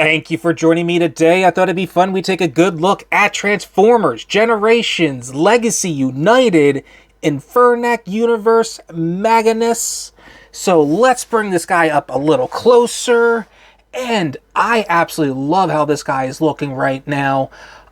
Thank you for joining me today. I thought it'd be fun we take a good look at Transformers, Generations, Legacy United, Infernac Universe, Magneous. So let's bring this guy up a little closer. And I absolutely love how this guy is looking right now.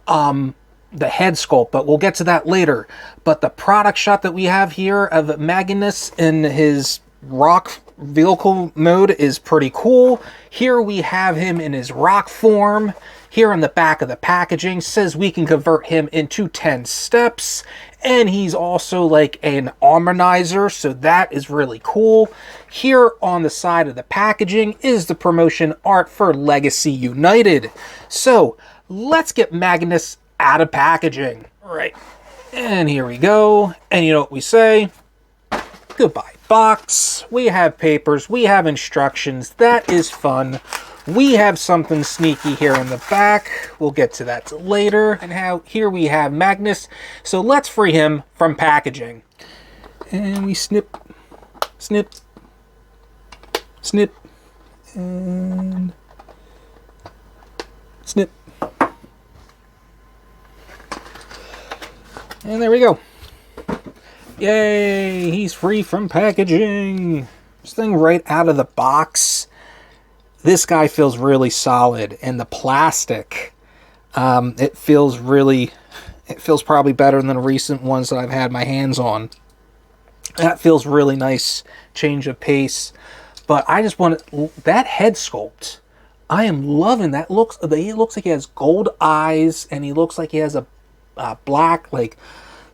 The head sculpt, but we'll get to that later. But the product shot that we have here of Magneous in his rock vehicle mode is pretty cool. Here we have him in his rock form. Here on the back of the packaging says we can convert him into 10 steps, and he's also like an harmonizer, so that is really cool. Here on the side of the packaging is the promotion art for Legacy United. So let's get Magneous out of packaging. All right, and here we go. And you know what we say? Goodbye box. We have papers, we have instructions. That is fun. We have something sneaky here in the back. We'll get to that later. And here we have Magneous. So let's free him from packaging. And we snip, snip, snip, and snip. And there we go. Yay, he's free from packaging. This thing right out of the box. This guy feels really solid, and the plastic, it feels probably better than the recent ones that I've had my hands on. That feels really nice, change of pace. But I just want that head sculpt. I am loving that. He looks like he has gold eyes, and he looks like he has a black like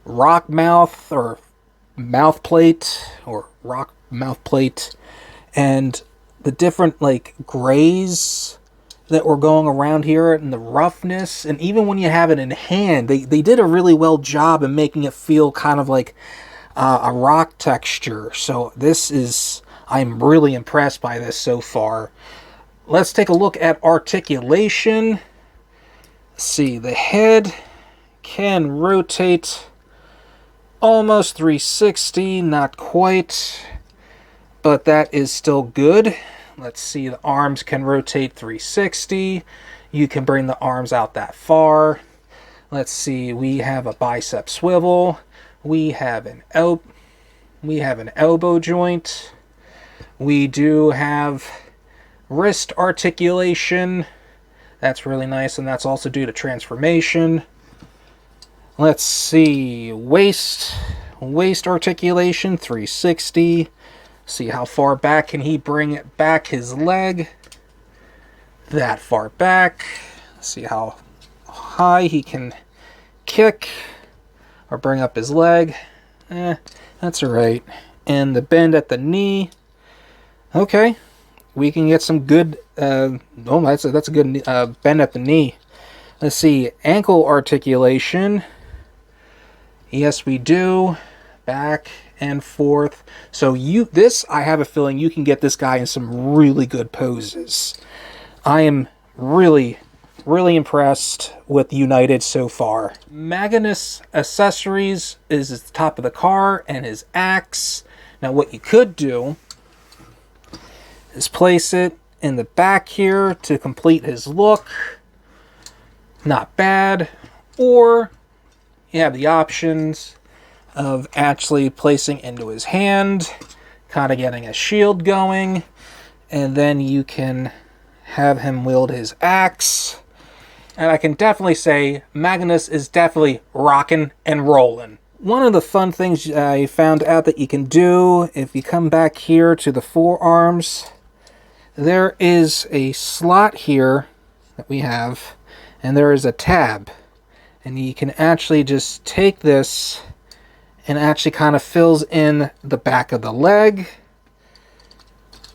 rock mouth or mouth plate or rock mouth plate, and the different like grays that were going around here and the roughness, and even when you have it in hand, they did a really well job in making it feel kind of like a rock texture. So I'm really impressed by this so far. Let's take a look at articulation. Let's see, the head can rotate almost 360, not quite, but that is still good. Let's see, the arms can rotate 360. You can bring the arms out that far. Let's see, we have a bicep swivel. We have an elbow joint. We do have wrist articulation. That's really nice, and that's also due to transformation. Let's see, waist articulation, 360. See how far back can he bring it back his leg. That far back. See how high he can kick or bring up his leg. That's alright. And the bend at the knee. Okay, we can get some good, that's a good bend at the knee. Let's see, ankle articulation. Yes, we do. Back and forth. So I have a feeling you can get this guy in some really good poses. I am really, really impressed with United so far. Magneous accessories is at the top of the car and his axe. Now what you could do is place it in the back here to complete his look. Not bad. Or you have the options of actually placing into his hand, kind of getting a shield going, and then you can have him wield his axe. And I can definitely say Magneous is definitely rocking and rolling. One of the fun things I found out that you can do, if you come back here to the forearms, there is a slot here that we have, and there is a tab. And you can actually just take this and actually kind of fills in the back of the leg.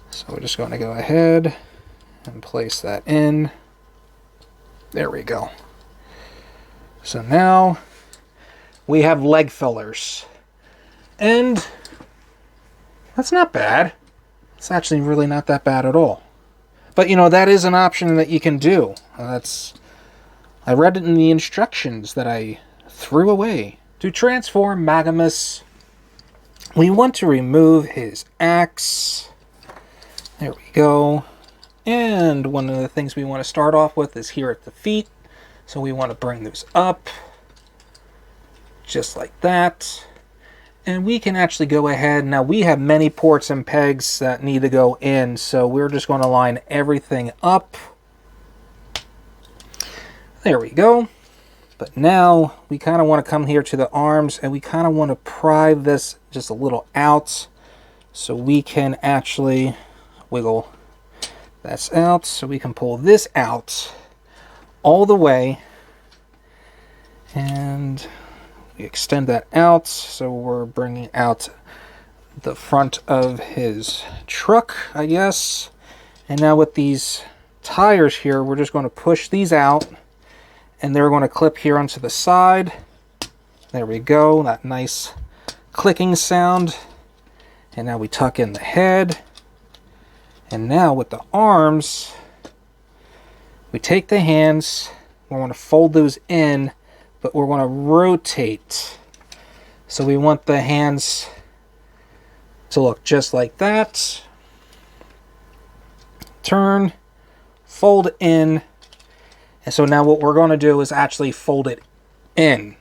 So we're just going to go ahead and place that in. There we go. So now we have leg fillers. And that's not bad. It's actually really not that bad at all. But you know, that is an option that you can do. I read it in the instructions that I threw away. To transform Magneous, we want to remove his axe. There we go. And one of the things we want to start off with is here at the feet. So we want to bring those up, just like that. And we can actually go ahead. Now we have many ports and pegs that need to go in, so we're just going to line everything up. There we go. But now we kind of want to come here to the arms, and we kind of want to pry this just a little out so we can actually wiggle that's out, so we can pull this out all the way, and we extend that out, so we're bringing out the front of his truck, I guess. And now with these tires here, we're just going to push these out, and they're going to clip here onto the side. There we go, that nice clicking sound. And now we tuck in the head. And now with the arms, we take the hands, we want to fold those in, but we're going to rotate. So we want the hands to look just like that. Turn, fold in. And so now what we're going to do is actually fold it in.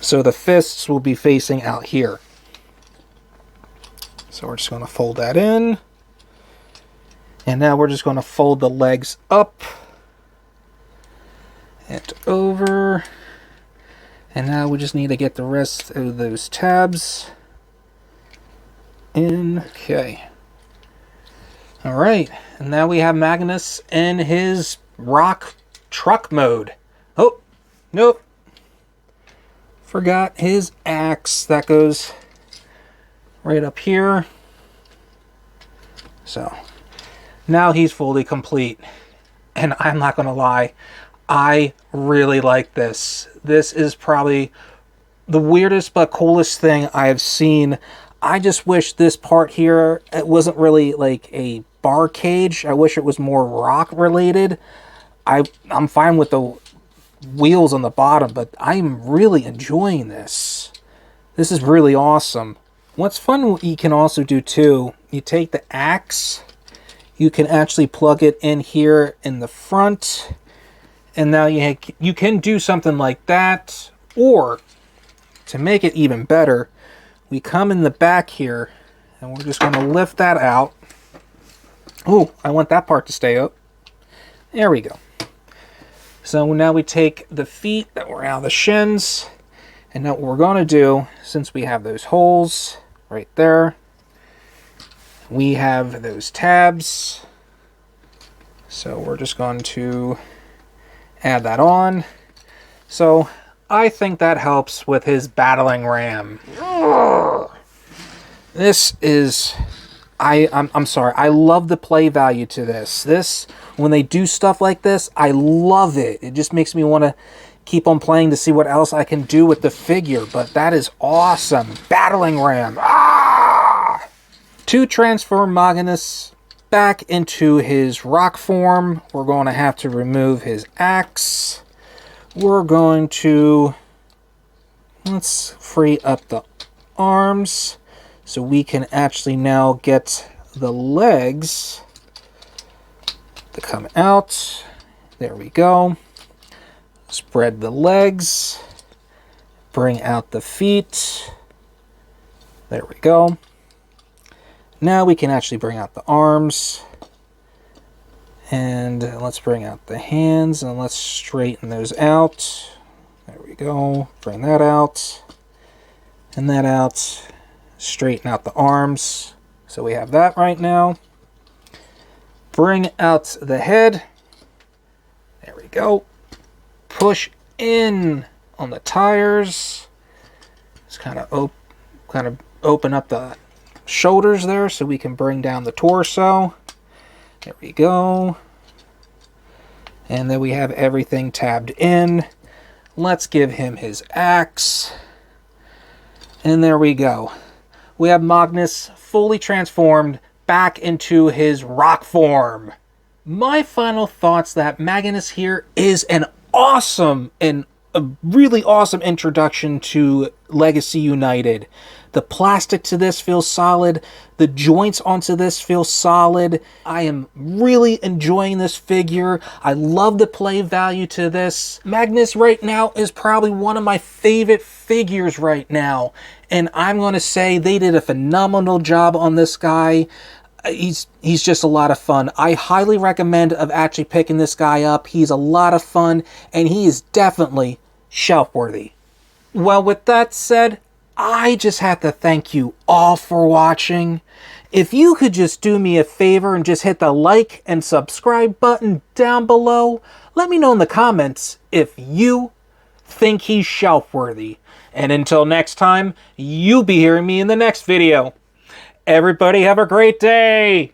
So the fists will be facing out here. So we're just going to fold that in. And now we're just going to fold the legs up and over. And now we just need to get the rest of those tabs in. Okay. All right. And now we have Magneous in his rock truck mode. Oh, nope. Forgot his axe. That goes right up here. So now he's fully complete, and I'm not gonna lie, I really like this. This is probably the weirdest but coolest thing I have seen. I just wish this part here, it wasn't really like a bar cage. I wish it was more rock related. I'm fine with the wheels on the bottom, but I'm really enjoying this. This is really awesome. What's fun, what you can also do too, you take the axe, you can actually plug it in here in the front, and now you can do something like that, or to make it even better, we come in the back here, and we're just going to lift that out. Oh, I want that part to stay up. There we go. So now we take the feet that were out of the shins, and now what we're going to do, since we have those holes right there, we have those tabs. So we're just going to add that on. So I think that helps with his battling ram. This is, I'm sorry, I love the play value to this. When they do stuff like this, I love it. It just makes me want to keep on playing to see what else I can do with the figure, but that is awesome. Battling ram. Ah! To transform Magneous back into his rock form, we're going to have to remove his axe. We're going to, let's free up the arms so we can actually now get the legs to come out. There we go. Spread the legs, bring out the feet. There we go. Now we can actually bring out the arms, and let's bring out the hands, and let's straighten those out. There we go. Bring that out and that out. Straighten out the arms. So we have that right now. Bring out the head. There we go. Push in on the tires. Just kind of open up the shoulders there so we can bring down the torso. There we go. And then we have everything tabbed in. Let's give him his axe. And there we go. We have Magneous fully transformed back into his rock form. My final thoughts that Magneous here is an awesome and a really awesome introduction to Legacy United. The plastic to this feels solid. The joints onto this feel solid. I am really enjoying this figure. I love the play value to this. Magneous right now is probably one of my favorite figures right now. And I'm going to say they did a phenomenal job on this guy. He's just a lot of fun. I highly recommend of actually picking this guy up. He's a lot of fun, and he is definitely shelf worthy. Well, with that said, I just have to thank you all for watching. If you could just do me a favor and just hit the like and subscribe button down below, let me know in the comments if you think he's shelf worthy. And until next time, you'll be hearing me in the next video. Everybody have a great day!